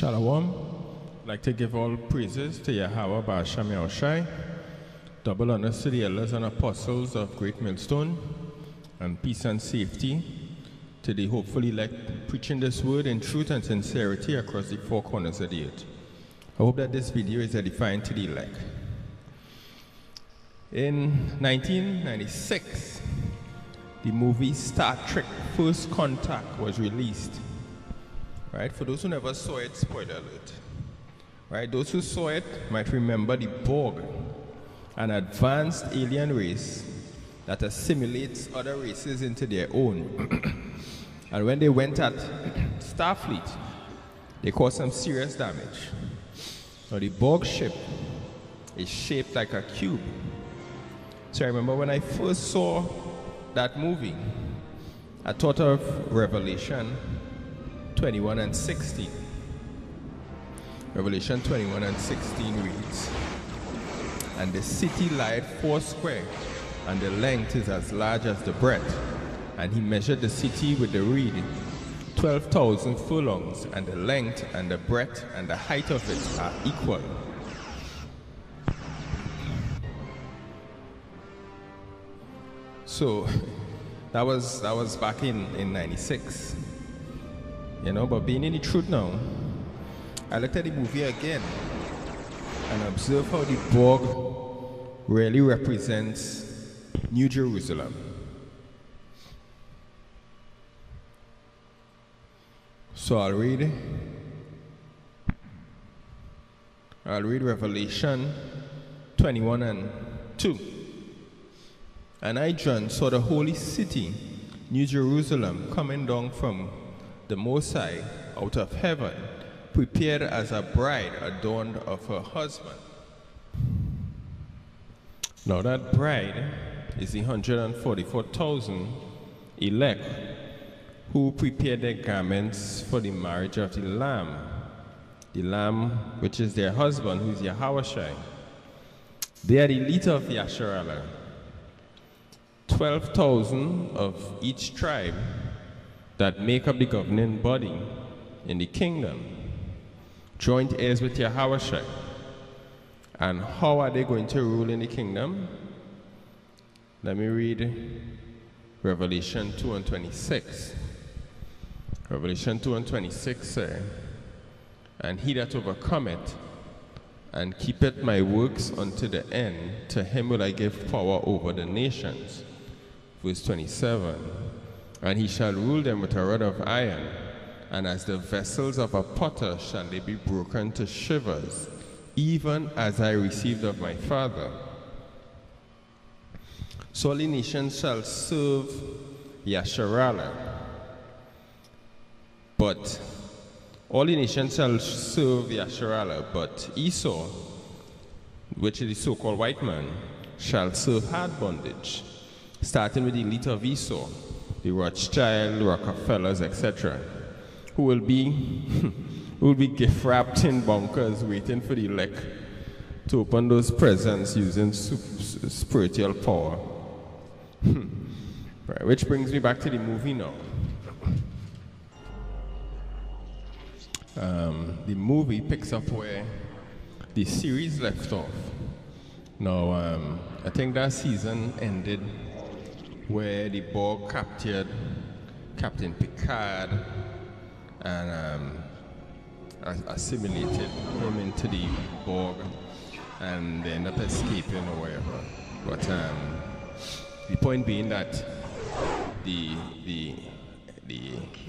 Shalom. I'd like to give all praises to Yahweh Ba'ashem Yahushai, double honors to the elders and apostles of Great Millstone, and peace and safety to the hopefully elect preaching this word in truth and sincerity across the four corners of the earth. I hope that this video is edifying to the elect. In 1996, the movie Star Trek First Contact was released. Right? For those who never saw it, spoiler alert. Right? Those who saw it might remember the Borg, an advanced alien race that assimilates other races into their own. And when they went at Starfleet, they caused some serious damage. Now the Borg ship is shaped like a cube. So I remember when I first saw that movie, I thought of Revelation 21 and 16. Revelation 21 and 16 reads, "And the city lieth foursquare, and the length is as large as the breadth. And he measured the city with the reed, 12,000 furlongs, and the length and the breadth and the height of it are equal." So that was back in 96. You know, but being in the truth now, I looked at the movie again and observed how the Borg really represents New Jerusalem. So I'll read Revelation 21 and 2. "And I, John, saw the holy city, New Jerusalem, coming down from the Most High out of heaven, prepared as a bride adorned of her husband." Now that bride is the 144,000 elect who prepared their garments for the marriage of the Lamb which is their husband, who is Yahushai. They are the elite of Yasharallah, 12,000 of each tribe that make up the governing body in the kingdom, joint heirs with Yahushua. And how are they going to rule in the kingdom? Let me read Revelation 2 and 26. Revelation 2 and 26 says, "And he that overcometh and keepeth my works unto the end, to him will I give power over the nations." Verse 27, "And he shall rule them with a rod of iron, and as the vessels of a potter shall they be broken to shivers, even as I received of my Father. So all the nations shall serve Yasharallah, but Esau, which is the so-called white man, shall serve hard bondage, starting with the elite of Esau, the Rothschild, Rockefellers, etc., who will be gift wrapped in bunkers waiting for the elect to open those presents using spiritual power." Right, which brings me back to the movie now. The movie picks up where the series left off. Now, I think that season ended where the Borg captured Captain Picard and assimilated him into the Borg, and they end up escaping or whatever. But the point being that the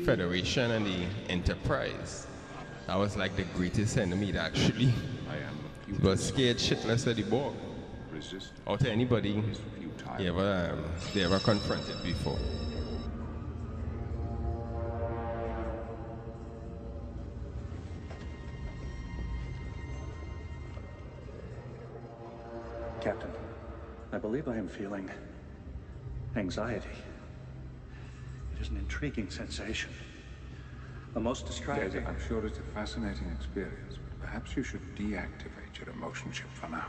Federation and the Enterprise, that was like the greatest enemy actually. It was scared shitless of the Borg. Or to anybody they ever confronted before. Captain, I believe I am feeling anxiety. It is an intriguing sensation. The most distracting. I'm sure it's a fascinating experience, but perhaps you should deactivate your emotion chip for now.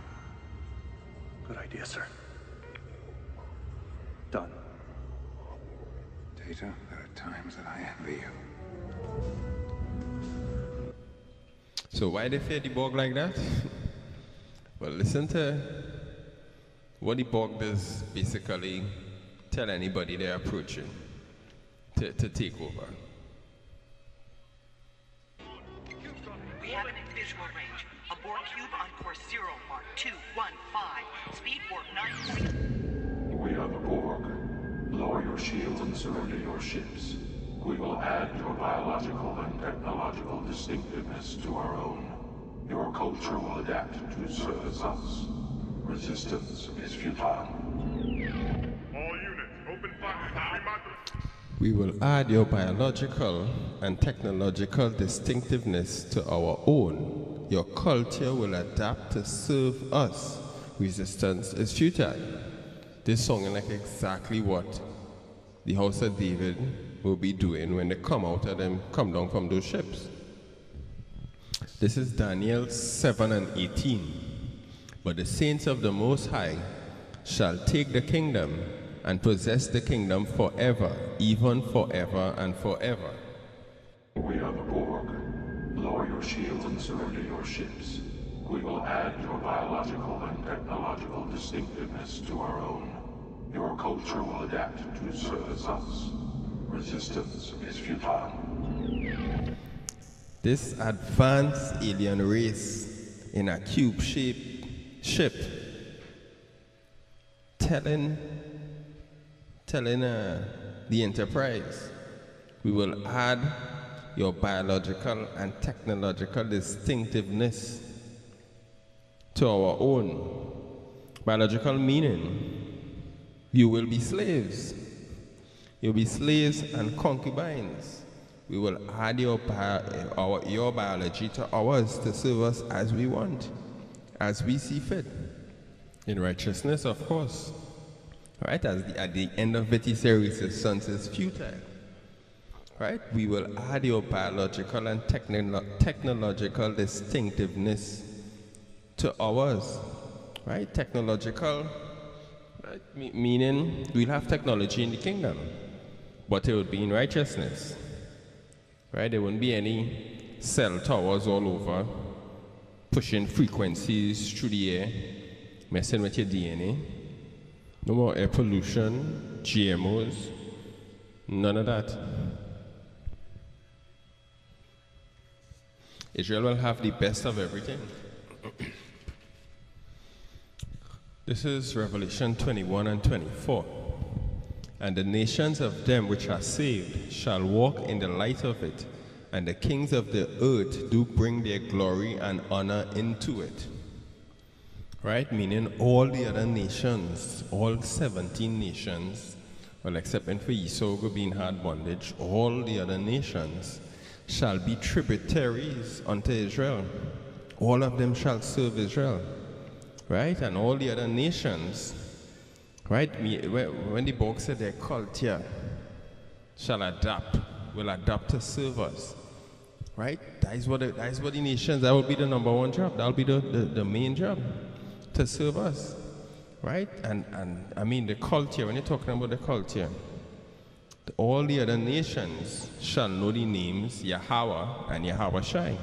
Good idea, sir. Done. Data, there are times that I envy you. So why they fear the Borg like that? Well, listen to what the Borg does basically tell anybody they're approaching to take over. We have an invisible range. A Borg cube on course 0 Mark 215. Speed warp 9. We are the Borg. Lower your shields and surrender your ships. We will add your biological and technological distinctiveness to our own. Your culture will adapt to service us. Resistance is futile. All units, open fire. We will add your biological and technological distinctiveness to our own. Your culture will adapt to serve us. Resistance is futile. This song is like exactly what the House of David will be doing when they come down from those ships. This is Daniel 7 and 18. But the saints of the Most High shall take the kingdom and possess the kingdom forever, even forever and forever. We are the Borg. Lower your shields and surrender your ships. We will add your biological and technological distinctiveness to our own. Your culture will adapt to service us. Resistance is futile. This advanced alien race in a cube-shaped ship telling the Enterprise, we will add your biological and technological distinctiveness to our own. Biological meaning, you will be slaves. You'll be slaves and concubines. We will add your biology to ours to serve us as we want, as we see fit. In righteousness, of course. Right? At the end of it, he says resistance is futile. Right? We will add your biological and technological distinctiveness to ours. Right? Technological, right? Meaning we'll have technology in the kingdom, but it would be in righteousness. Right? There wouldn't be any cell towers all over, pushing frequencies through the air, messing with your DNA. No more air pollution, GMOs, none of that. Israel will have the best of everything. This is Revelation 21 and 24. And the nations of them which are saved shall walk in the light of it, and the kings of the earth do bring their glory and honor into it. Right? Meaning all the other nations, all 17 nations, well, excepting for Esau being hard bondage, all the other nations shall be tributaries unto Israel. All of them shall serve Israel. Right? And all the other nations, right? When the Borg said their culture shall adapt, will adapt to serve us. Right? That is what the nations, that will be the number one job. That will be the main job. To serve us, right? And I mean the culture, when you're talking about the culture, all the other nations shall know the names Yahweh and Yahweh Shai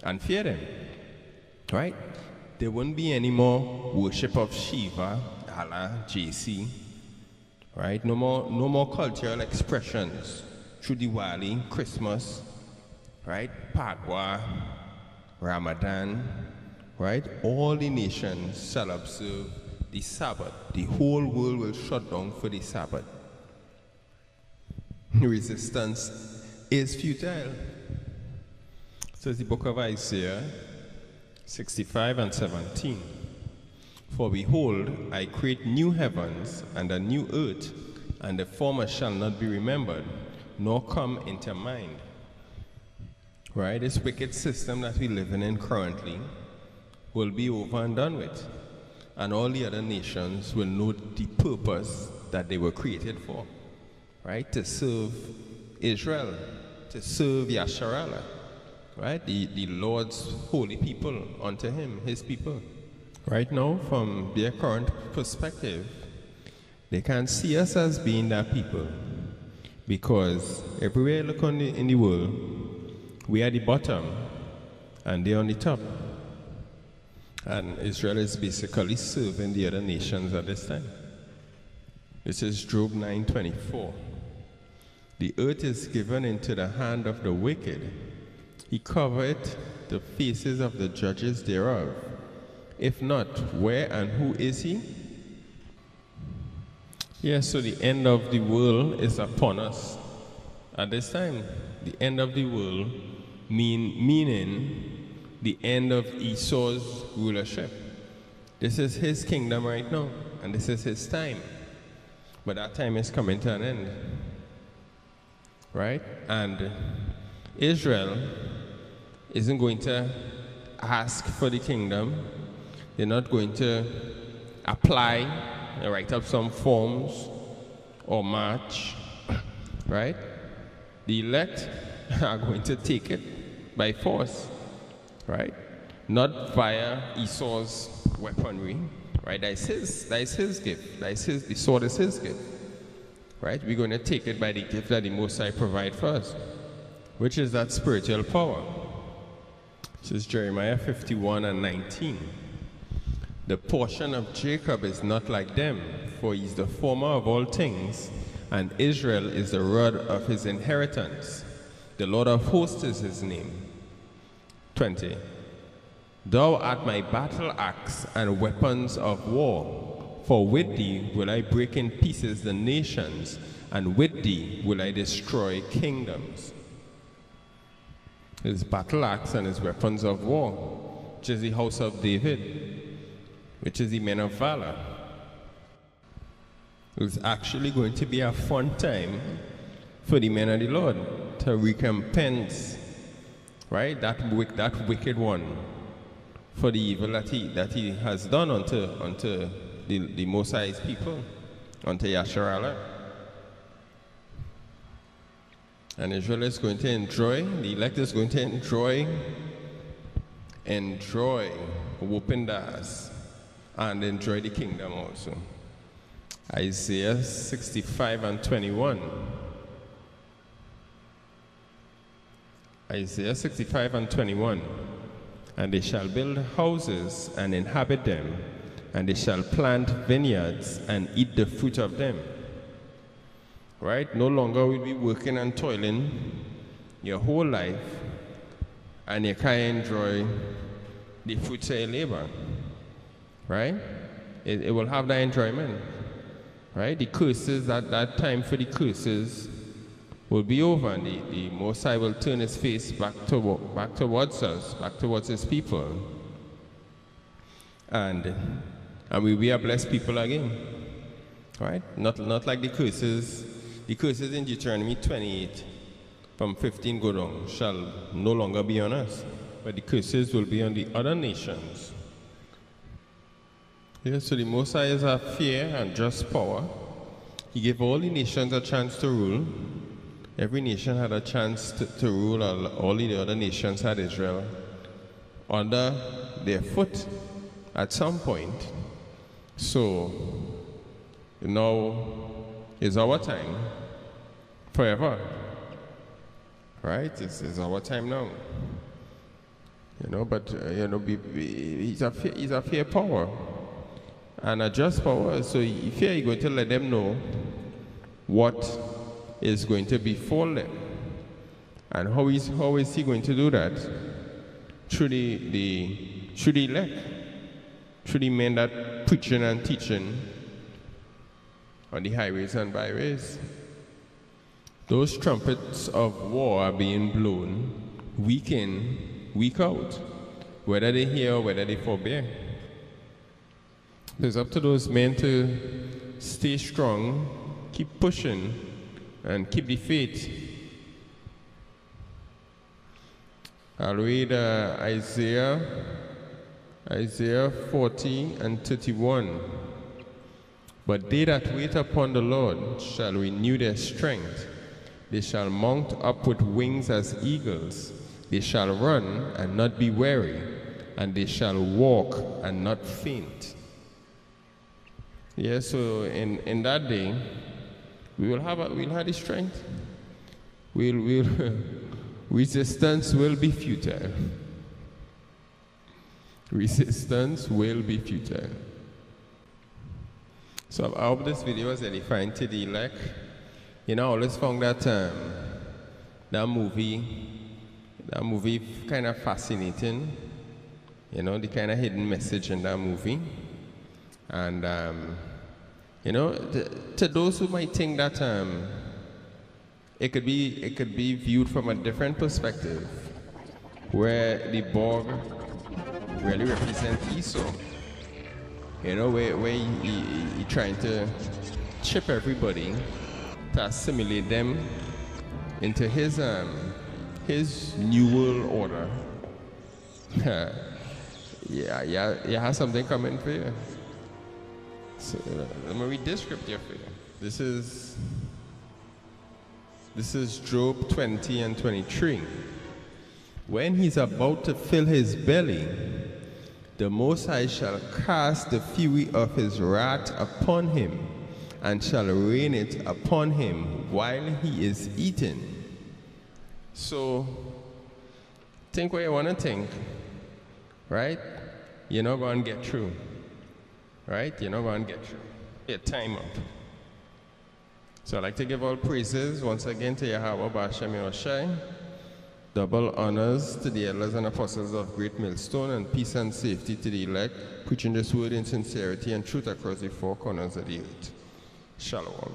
and fear them, right? There won't be any more worship of Shiva, Allah, JC, right? No more cultural expressions through Diwali, Christmas, right? Padwa, Ramadan, right? All the nations shall observe the Sabbath. The whole world will shut down for the Sabbath. Resistance is futile. So it's the book of Isaiah 65 and 17. For behold, I create new heavens and a new earth, and the former shall not be remembered, nor come into mind. Right? This wicked system that we're living in currently will be over and done with. And all the other nations will know the purpose that they were created for. Right? To serve Israel, to serve Yasharallah. Right? The Lord's holy people unto him, his people. Right now, from their current perspective, they can't see us as being that people. Because everywhere you look in the world, we are the bottom. and they're on the top. And Israel is basically serving the other nations at this time. This is Job 9:24. The earth is given into the hand of the wicked. He covereth the faces of the judges thereof. If not, where and who is he? Yes, so the end of the world is upon us. At this time, the end of the world meaning the end of Esau's rulership. This is his kingdom right now, and this is his time. But that time is coming to an end. Right? And Israel isn't going to ask for the kingdom. They're not going to apply and write up some forms or march. Right? The elect are going to take it by force. Right? Not via Esau's weaponry. Right? That's his gift. The sword is his gift. Right? We're going to take it by the gift that the Most High provide for us, which is that spiritual power. This is Jeremiah 51:19. The portion of Jacob is not like them, for he is the former of all things, and Israel is the rod of his inheritance. The Lord of hosts is his name. 20. Thou art my battle axe and weapons of war, for with thee will I break in pieces the nations, and with thee will I destroy kingdoms. His battle axe and his weapons of war, which is the house of David, which is the men of valor. It's actually going to be a fun time for the men of the Lord to recompense, right, that wicked one for the evil that he has done unto the Most High's people, unto Yasharallah. And Israel is going to enjoy, the elect is going to enjoy whooping the ass and enjoy the kingdom also. Isaiah 65:21. Isaiah 65:21. And they shall build houses and inhabit them, and they shall plant vineyards and eat the fruit of them. Right? No longer will be working and toiling your whole life, and you can't enjoy the fruits of your labor. Right? It will have that enjoyment. Right? The curses, that time for the curses will be over, and the Most High will turn his face back towards us, back towards his people. And we will be a blessed people again. Right? Not like the curses. The curses in Deuteronomy 28 from 15 go down shall no longer be on us, but the curses will be on the other nations. Yeah, so the Most High is a fair and just power. He gave all the nations a chance to rule. Every nation had a chance to rule. All the other nations had Israel under their foot at some point. So now is our time forever. Right? It's our time now. But he's a fair power and a just power. So if you're going to let them know what is going to befall them, and how is he going to do that? Through the elect, through the men that preaching and teaching on the highways and byways. Those trumpets of war are being blown week in, week out, whether they hear or whether they forbear. It's up to those men to stay strong, keep pushing, and keep the faith. I'll read Isaiah 40:31. But they that wait upon the Lord shall renew their strength. They shall mount up with wings as eagles. They shall run and not be weary, and they shall walk and not faint. Yeah, so in that day, we'll have the strength. Resistance will be futile. Resistance will be futile. So I hope this video was edifying to the elect. You know, I always found that that movie kind of fascinating. You know, the kind of hidden message in that movie. And you know, to those who might think that it could be viewed from a different perspective, where the Borg really represent Esau. You know, where he trying to chip everybody to assimilate them into his new world order. Yeah, you have something coming for you. So, let me read this scripture for you. This is Job 20 and 23. When he's about to fill his belly, the Most High shall cast the fury of his wrath upon him, and shall rain it upon him while he is eating. So, think what you want to think, right? You're not going to get through, right? You're not going to get through. Your time up. So I'd like to give all praises once again to Yahweh B'Hashem Yahushai. Double honors to the elders and apostles of Great Millstone, and peace and safety to the elect, preaching this word in sincerity and truth across the four corners of the earth. Shalom.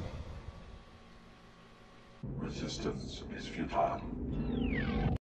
Resistance is futile.